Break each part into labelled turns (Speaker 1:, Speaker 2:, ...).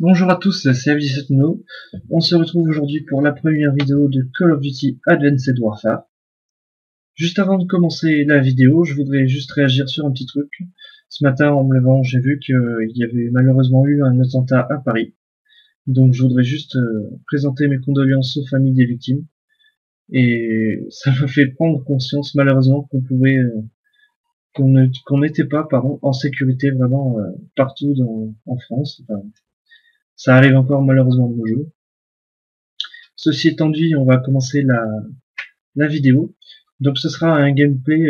Speaker 1: Bonjour à tous, c'est Avis7no. On se retrouve aujourd'hui pour la première vidéo de Call of Duty Advanced Warfare. Juste avant de commencer la vidéo, je voudrais juste réagir sur un petit truc. Ce matin, en me levant, j'ai vu qu'il y avait malheureusement eu un attentat à Paris. Donc je voudrais juste présenter mes condoléances aux familles des victimes. Et ça m'a fait prendre conscience malheureusement qu'on n'était pas en sécurité vraiment partout en France. Enfin, ça arrive encore malheureusement de nos jours. Ceci étant dit, on va commencer la vidéo. Donc ce sera un gameplay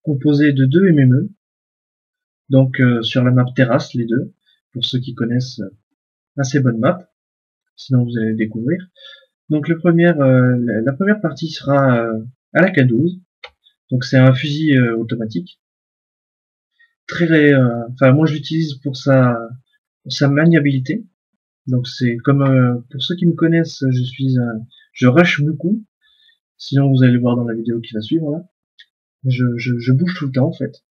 Speaker 1: composé de deux MME, donc sur la map terrasse les deux, pour ceux qui connaissent assez bonne map, sinon vous allez le découvrir. Donc la première partie sera à la K12, donc c'est un fusil automatique, enfin moi je l'utilise pour sa maniabilité, donc c'est comme pour ceux qui me connaissent, je rush beaucoup, sinon vous allez voir dans la vidéo qui va suivre là. Je bouge tout le temps en fait.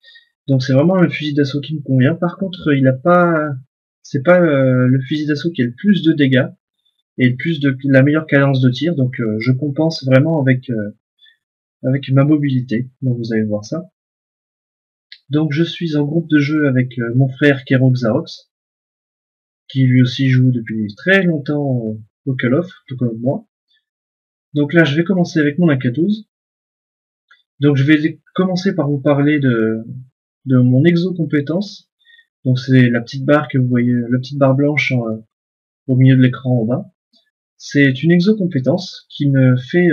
Speaker 1: Donc c'est vraiment le fusil d'assaut qui me convient. Par contre, c'est pas le fusil d'assaut qui a le plus de dégâts et le plus de la meilleure cadence de tir. Donc je compense vraiment avec ma mobilité. Donc vous allez voir ça. Donc je suis en groupe de jeu avec mon frère Kero Xarox, qui lui aussi joue depuis très longtemps au Call of, tout comme moi. Donc là je vais commencer avec mon AK-12. Donc je vais commencer par vous parler de mon exo-compétence. Donc c'est la petite barre que vous voyez, la petite barre blanche au milieu de l'écran en bas. C'est une exo-compétence qui me fait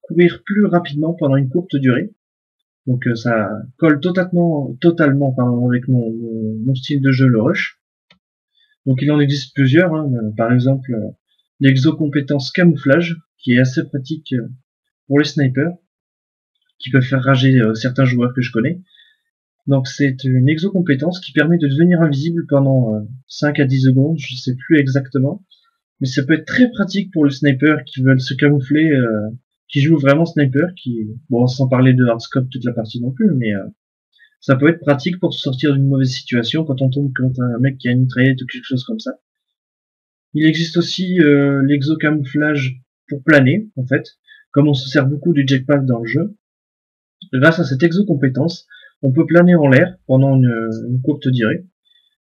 Speaker 1: courir plus rapidement pendant une courte durée. Donc ça colle totalement pardon, avec mon style de jeu, le rush. Donc il en existe plusieurs, hein, par exemple l'exo-compétence camouflage, qui est assez pratique pour les snipers, qui peuvent faire rager certains joueurs que je connais. Donc c'est une exo-compétence qui permet de devenir invisible pendant 5 à 10 secondes, je sais plus exactement. Mais ça peut être très pratique pour les snipers qui veulent se camoufler, qui jouent vraiment sniper, bon, sans parler de hardscope toute la partie non plus, mais ça peut être pratique pour se sortir d'une mauvaise situation quand on tombe contre un mec qui a une mitraillette ou quelque chose comme ça. Il existe aussi l'exo-camouflage pour planer, en fait. Comme on se sert beaucoup du jetpack dans le jeu, grâce à cette exo-compétence, on peut planer en l'air pendant une courte durée.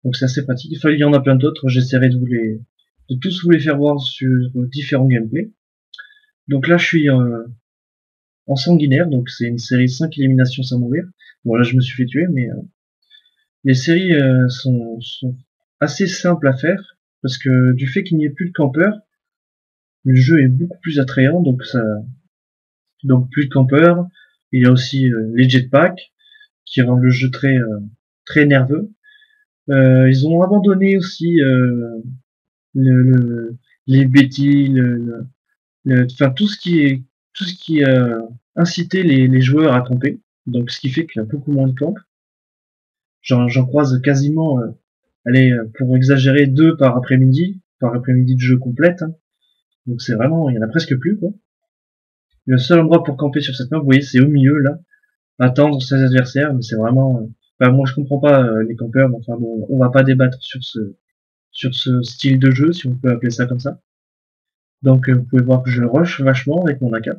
Speaker 1: Donc c'est assez pratique. Il y en a plein d'autres, j'essaierai de tous vous les faire voir sur différents gameplays. Donc là je suis en sanguinaire, donc c'est une série 5 éliminations sans mourir. Bon là je me suis fait tuer, mais les séries sont assez simples à faire, parce que du fait qu'il n'y ait plus de campeurs, le jeu est beaucoup plus attrayant, donc plus de campeurs. Il y a aussi les jetpacks, qui rendent le jeu très nerveux. Ils ont abandonné aussi le, le, les bêtis, enfin tout ce qui incitait les joueurs à camper. Donc ce qui fait qu'il y a beaucoup moins de camps. J'en croise quasiment, allez, pour exagérer, deux par après-midi de jeu complète. Hein. Donc c'est vraiment, il y en a presque plus quoi. Le seul endroit pour camper sur cette map, vous voyez, c'est au milieu là, attendre ses adversaires, mais c'est vraiment. Enfin, moi je comprends pas les campeurs, mais enfin bon, on va pas débattre sur ce style de jeu, si on peut appeler ça comme ça. Donc vous pouvez voir que je rush vachement avec mon AK.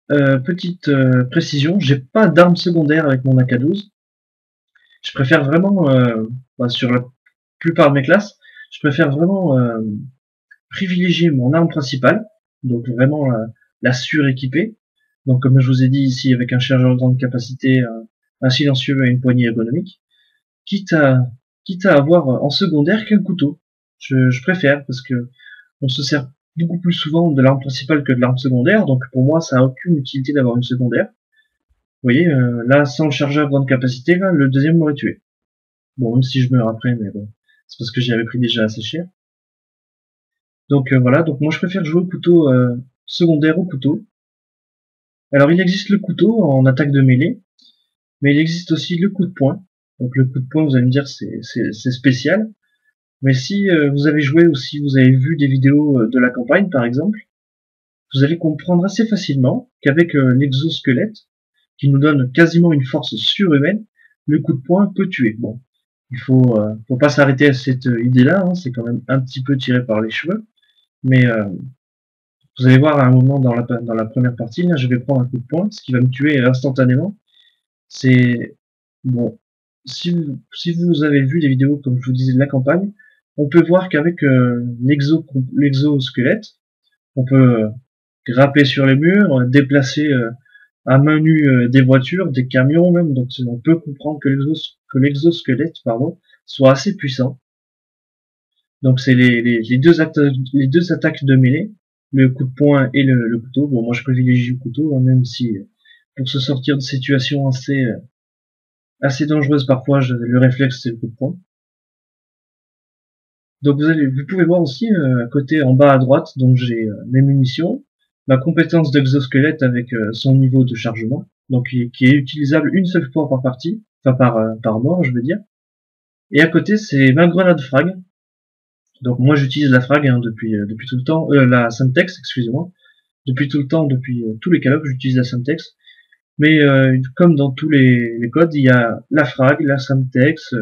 Speaker 1: Petite précision, j'ai pas d'arme secondaire avec mon AK-12. Je préfère vraiment, sur la plupart de mes classes, je préfère vraiment privilégier mon arme principale, donc vraiment la suréquipée. Donc comme je vous ai dit ici, avec un chargeur de grande capacité, un silencieux et une poignée ergonomique, quitte à, quitte à avoir en secondaire qu'un couteau. Je préfère parce que on se sert beaucoup plus souvent de l'arme principale que de l'arme secondaire, donc pour moi ça a aucune utilité d'avoir une secondaire. Vous voyez, là sans le chargeur grande capacité, là, le deuxième m'aurait tué. Bon, même si je meurs après, mais bon, c'est parce que j'y avais pris déjà assez cher. Donc voilà, donc moi je préfère jouer au couteau secondaire au couteau. Alors il existe le couteau en attaque de mêlée, mais il existe aussi le coup de poing. Donc le coup de poing, vous allez me dire, c'est spécial. Mais si vous avez joué ou si vous avez vu des vidéos de la campagne par exemple, vous allez comprendre assez facilement qu'avec l'exosquelette, qui nous donne quasiment une force surhumaine, le coup de poing peut tuer. Bon, faut pas s'arrêter à cette idée-là, hein, c'est quand même un petit peu tiré par les cheveux, mais vous allez voir à un moment dans la première partie, là, je vais prendre un coup de poing, ce qui va me tuer instantanément. C'est bon. Si vous avez vu les vidéos, comme je vous disais, de la campagne, on peut voir qu'avec l'exosquelette, on peut grimper sur les murs, déplacer à main nue des voitures, des camions même. Donc on peut comprendre que l'exosquelette, pardon, soit assez puissant. Donc c'est les deux attaques de mêlée, le coup de poing et le couteau. Bon, moi je privilégie le couteau, hein, même si pour se sortir de situations assez dangereuse parfois, le réflexe c'est le coup de poing. Donc vous pouvez voir aussi à côté en bas à droite, donc j'ai mes munitions, ma compétence d'exosquelette avec son niveau de chargement, donc qui est utilisable une seule fois par partie, enfin par mort je veux dire. Et à côté c'est ma grenade frag. Donc moi j'utilise la frag hein, depuis tout le temps, la Semtex excusez-moi, depuis tout le temps, depuis tous les Call of j'utilise la Semtex. Mais comme dans tous les codes, il y a la frag, la Semtex,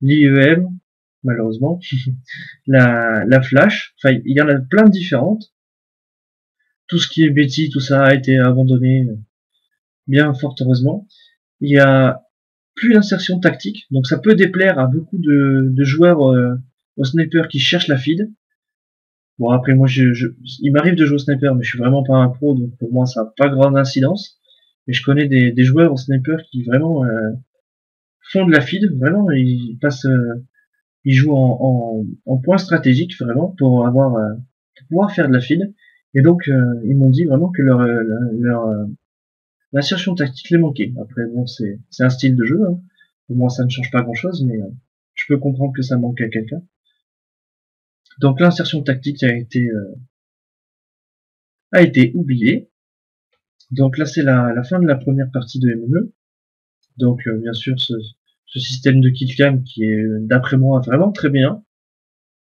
Speaker 1: l'IEM, malheureusement, la flash, enfin il y en a plein de différentes. Tout ce qui est Betty, tout ça a été abandonné, bien fort heureusement. Il y a plus d'insertion tactique, donc ça peut déplaire à beaucoup de joueurs au sniper qui cherchent la feed. Bon après moi il m'arrive de jouer au sniper, mais je suis vraiment pas un pro, donc pour moi ça n'a pas grande incidence. Mais je connais des joueurs au sniper qui vraiment font de la feed, vraiment, ils jouent en point stratégique vraiment pour pouvoir faire de la feed. Et donc ils m'ont dit vraiment que l'insertion tactique les manquait. Après bon c'est un style de jeu, hein. Pour moi ça ne change pas grand chose, mais je peux comprendre que ça manque à quelqu'un. Donc l'insertion tactique a été oubliée. Donc là c'est la fin de la première partie de MME. Donc bien sûr ce système de killcam qui est d'après moi vraiment très bien.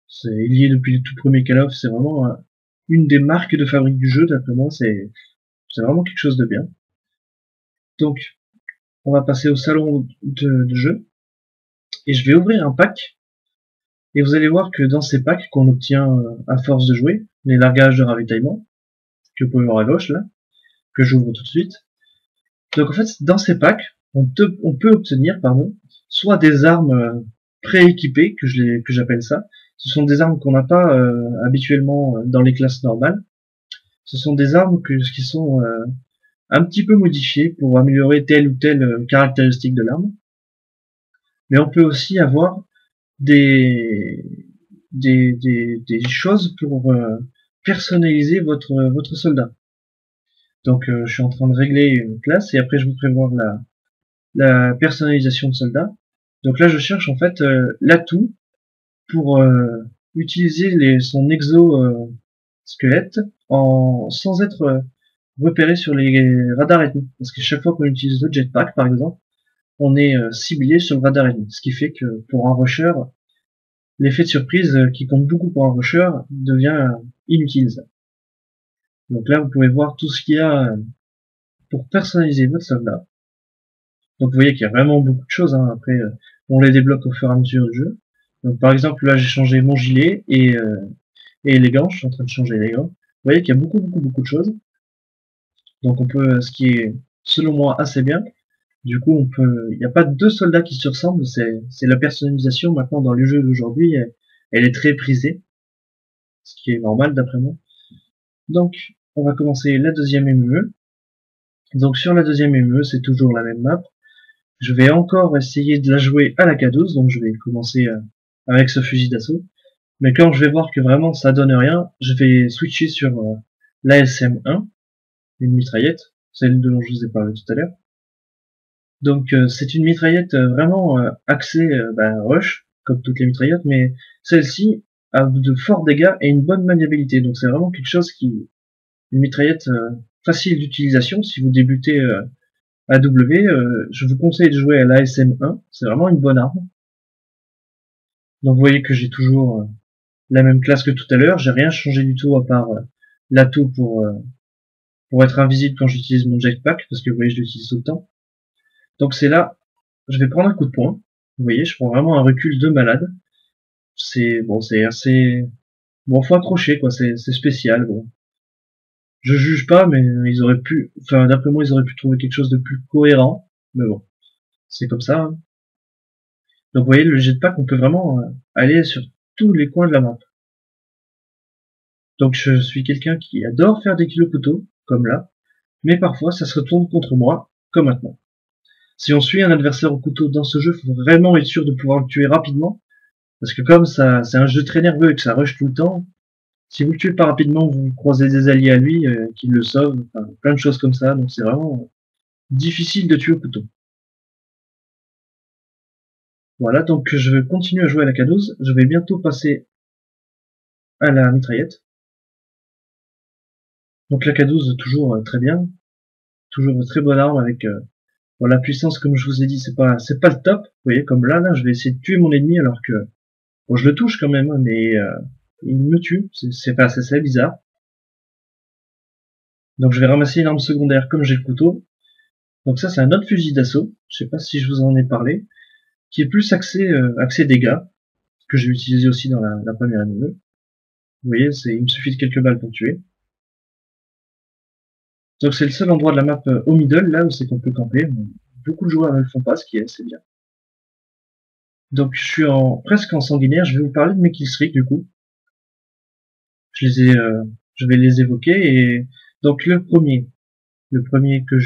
Speaker 1: C'est lié depuis le tout premier Call of, c'est vraiment une des marques de fabrique du jeu, d'après moi, c'est vraiment quelque chose de bien. Donc, on va passer au salon de jeu, et je vais ouvrir un pack, et vous allez voir que dans ces packs qu'on obtient à force de jouer, les largages de ravitaillement, que vous pouvez voir à gauche là, que j'ouvre tout de suite. Donc en fait, dans ces packs, on peut obtenir, pardon, soit des armes prééquipées, que j'appelle ça. Ce sont des armes qu'on n'a pas habituellement dans les classes normales. Ce sont des armes qui sont un petit peu modifiées pour améliorer telle ou telle caractéristique de l'arme. Mais on peut aussi avoir des, des choses pour personnaliser votre soldat. Donc je suis en train de régler une classe et après je vous prévoir la personnalisation de soldat. Donc là je cherche en fait l'atout pour utiliser son exo-squelette sans être repéré sur les radars ennemis. Parce que chaque fois qu'on utilise le jetpack, par exemple, on est ciblé sur le radar ennemi. Ce qui fait que pour un rusher, l'effet de surprise qui compte beaucoup pour un rusher devient inutilisable. Donc là, vous pouvez voir tout ce qu'il y a pour personnaliser votre soldat. Donc vous voyez qu'il y a vraiment beaucoup de choses. Hein. Après, on les débloque au fur et à mesure du jeu. Donc par exemple, là j'ai changé mon gilet et les gants. Je suis en train de changer les gants. Vous voyez qu'il y a beaucoup de choses. Donc on peut, ce qui est selon moi assez bien. Du coup, il n'y a pas deux soldats qui se ressemblent. C'est la personnalisation maintenant dans les jeux d'aujourd'hui. Elle est très prisée, ce qui est normal d'après moi. Donc on va commencer la deuxième MME. Donc sur la deuxième MME, c'est toujours la même map. Je vais encore essayer de la jouer à la K12, donc je vais commencer avec ce fusil d'assaut. Mais quand je vais voir que vraiment ça donne rien, je vais switcher sur l'ASM1, une mitraillette, celle dont je vous ai parlé tout à l'heure. Donc c'est une mitraillette vraiment axée rush, comme toutes les mitraillettes, mais celle-ci a de forts dégâts et une bonne maniabilité. Donc c'est vraiment quelque chose une mitraillette facile d'utilisation si vous débutez AW, je vous conseille de jouer à l'ASM1, c'est vraiment une bonne arme. Donc vous voyez que j'ai toujours la même classe que tout à l'heure, j'ai rien changé du tout à part l'atout pour être invisible quand j'utilise mon jetpack, parce que vous voyez je l'utilise tout le temps. Donc c'est là, je vais prendre un coup de poing, Vous voyez, je prends vraiment un recul de malade. C'est bon, c'est assez bon, faut accrocher quoi, c'est spécial. Bon, je juge pas, mais ils auraient pu, enfin d'après moi, ils auraient pu trouver quelque chose de plus cohérent. Mais bon, c'est comme ça, hein. Donc vous voyez, le jetpack, on peut vraiment aller sur tous les coins de la map. Donc je suis quelqu'un qui adore faire des kills au couteau, comme là, mais parfois ça se retourne contre moi, comme maintenant. Si on suit un adversaire au couteau dans ce jeu, faut vraiment être sûr de pouvoir le tuer rapidement, parce que comme ça, c'est un jeu très nerveux et que ça rush tout le temps, si vous le tuez pas rapidement, vous croisez des alliés à lui qui le sauvent, enfin, plein de choses comme ça, donc c'est vraiment difficile de tuer au couteau. Voilà, donc je vais continuer à jouer à la K12, je vais bientôt passer à la mitraillette. Donc la K12 toujours très bien, toujours une très bonne arme avec bon, la puissance, comme je vous ai dit, c'est pas le top. Vous voyez, comme là je vais essayer de tuer mon ennemi alors que bon, je le touche quand même, mais il me tue, c'est bizarre. Donc je vais ramasser une arme secondaire comme j'ai le couteau. Donc ça c'est un autre fusil d'assaut, je sais pas si je vous en ai parlé, qui est plus axé dégâts, que j'ai utilisé aussi dans la première MME. Vous voyez, il me suffit de quelques balles pour tuer. Donc c'est le seul endroit de la map au middle, là où c'est qu'on peut camper. Beaucoup de joueurs ne le font pas, ce qui est assez bien. Donc je suis presque en sanguinaire, je vais vous parler de mes killstreaks du coup. Je les ai, je vais les évoquer et donc le premier que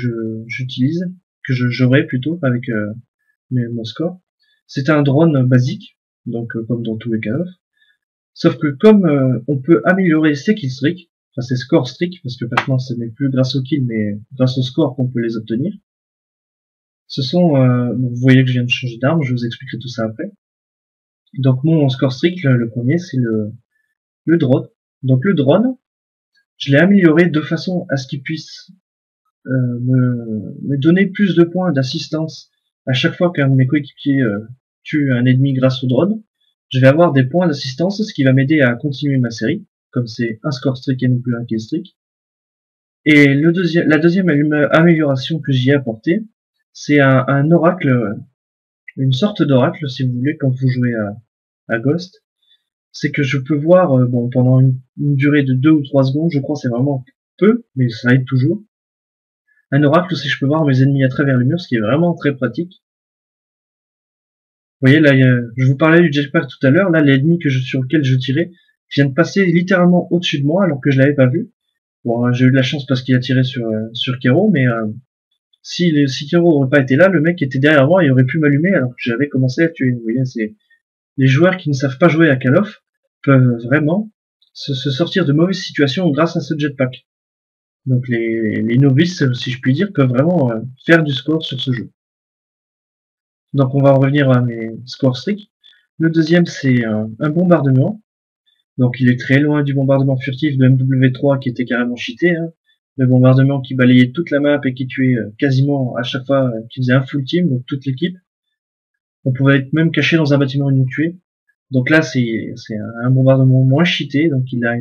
Speaker 1: j'utilise, que j'aurai plutôt avec mon score, c'est un drone basique, donc comme dans tous les cas. Sauf que comme on peut améliorer ses killstreaks, enfin ses score streaks, parce que maintenant ce n'est plus grâce au kill, mais grâce au score qu'on peut les obtenir. Ce sont, vous voyez que je viens de changer d'arme, je vous expliquerai tout ça après. Donc mon score streak, le premier, c'est le drone. Donc le drone, je l'ai amélioré de façon à ce qu'il puisse me donner plus de points d'assistance à chaque fois qu'un de mes coéquipiers tue un ennemi grâce au drone. Je vais avoir des points d'assistance, ce qui va m'aider à continuer ma série, comme c'est un score streak et non plus un kill streak. Et la deuxième amélioration que j'y ai apportée, c'est un oracle, une sorte d'oracle si vous voulez quand vous jouez à Ghost. C'est que je peux voir bon pendant une durée de 2 ou 3 secondes, je crois c'est vraiment peu, mais ça aide toujours. Un oracle, c'est que je peux voir mes ennemis à travers le mur, ce qui est vraiment très pratique. Vous voyez là, je vous parlais du jetpack tout à l'heure, là l'ennemi sur lequel je tirais vient de passer littéralement au-dessus de moi alors que je l'avais pas vu. Bon, j'ai eu de la chance parce qu'il a tiré sur Kero, mais si Kero n'aurait pas été là, le mec était derrière moi et aurait pu m'allumer alors que j'avais commencé à tuer. Vous voyez, c'est les joueurs qui ne savent pas jouer à Call of peuvent vraiment se sortir de mauvaises situations grâce à ce jetpack. Donc les novices, si je puis dire, peuvent vraiment faire du score sur ce jeu. Donc on va en revenir à mes scores streaks. Le deuxième c'est un bombardement. Donc il est très loin du bombardement furtif de MW3 qui était carrément cheaté. Hein. Le bombardement qui balayait toute la map et qui tuait quasiment à chaque fois, qui faisait un full team, donc toute l'équipe. On pouvait être même caché dans un bâtiment et nous tuer. Donc là c'est un bombardement moins cheaté, donc il a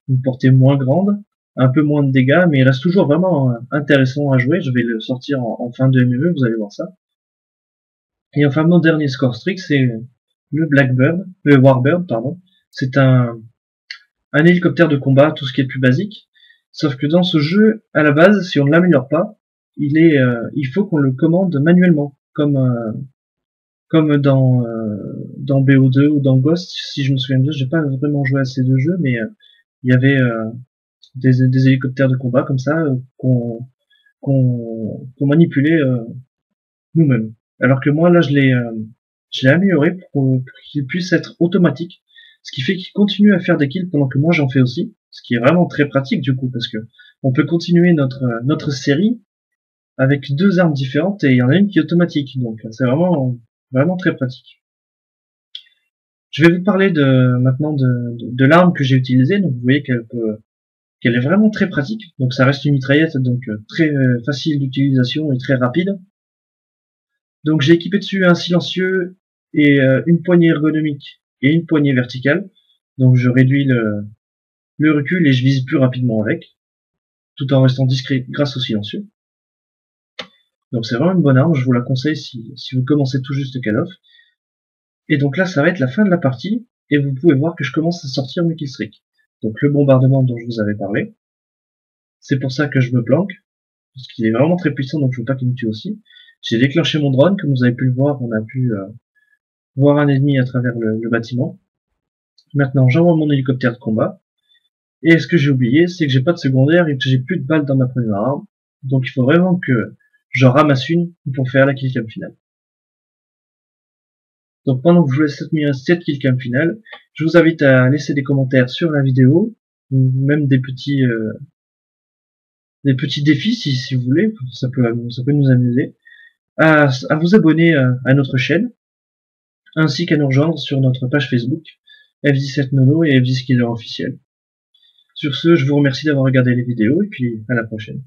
Speaker 1: une portée moins grande, un peu moins de dégâts, mais il reste toujours vraiment intéressant à jouer. Je vais le sortir en fin de MME, vous allez voir ça. Et enfin, mon dernier score streak, c'est le Blackbird, le Warbird, pardon. C'est un hélicoptère de combat, tout ce qui est plus basique. Sauf que dans ce jeu, à la base, si on ne l'améliore pas, il faut qu'on le commande manuellement, comme dans BO2 ou dans Ghost, si je me souviens bien. J'ai pas vraiment joué à ces deux jeux, mais il y avait des hélicoptères de combat comme ça qu'on manipulait nous-mêmes. Alors que moi, là, je l'ai amélioré pour qu'il puisse être automatique, ce qui fait qu'il continue à faire des kills pendant que moi j'en fais aussi, ce qui est vraiment très pratique du coup, parce que on peut continuer notre série avec deux armes différentes et il y en a une qui est automatique, donc c'est vraiment très pratique. Je vais vous parler maintenant de l'arme que j'ai utilisée, donc vous voyez qu'elle est vraiment très pratique, donc ça reste une mitraillette, donc très facile d'utilisation et très rapide. Donc j'ai équipé dessus un silencieux et une poignée ergonomique et une poignée verticale. Donc je réduis le recul et je vise plus rapidement avec, tout en restant discret grâce au silencieux. Donc c'est vraiment une bonne arme, je vous la conseille si vous commencez tout juste Call of. Et donc là, ça va être la fin de la partie, et vous pouvez voir que je commence à sortir mes killstreaks. Donc le bombardement dont je vous avais parlé, c'est pour ça que je me planque, parce qu'il est vraiment très puissant, donc je veux pas qu'il me tue aussi. J'ai déclenché mon drone, comme vous avez pu le voir, on a pu voir un ennemi à travers le bâtiment. Maintenant, j'envoie mon hélicoptère de combat, et ce que j'ai oublié, c'est que j'ai pas de secondaire et que j'ai plus de balles dans ma première arme, donc il faut vraiment que j'en ramasse une pour faire la killcam finale. Donc pendant que je vous laisse admirer cette killcam finale, je vous invite à laisser des commentaires sur la vidéo, ou même des petits défis si vous voulez, ça peut nous amuser, à vous abonner à notre chaîne, ainsi qu'à nous rejoindre sur notre page Facebook F17Nono et F10Killer officiel. Sur ce, je vous remercie d'avoir regardé les vidéos et puis à la prochaine.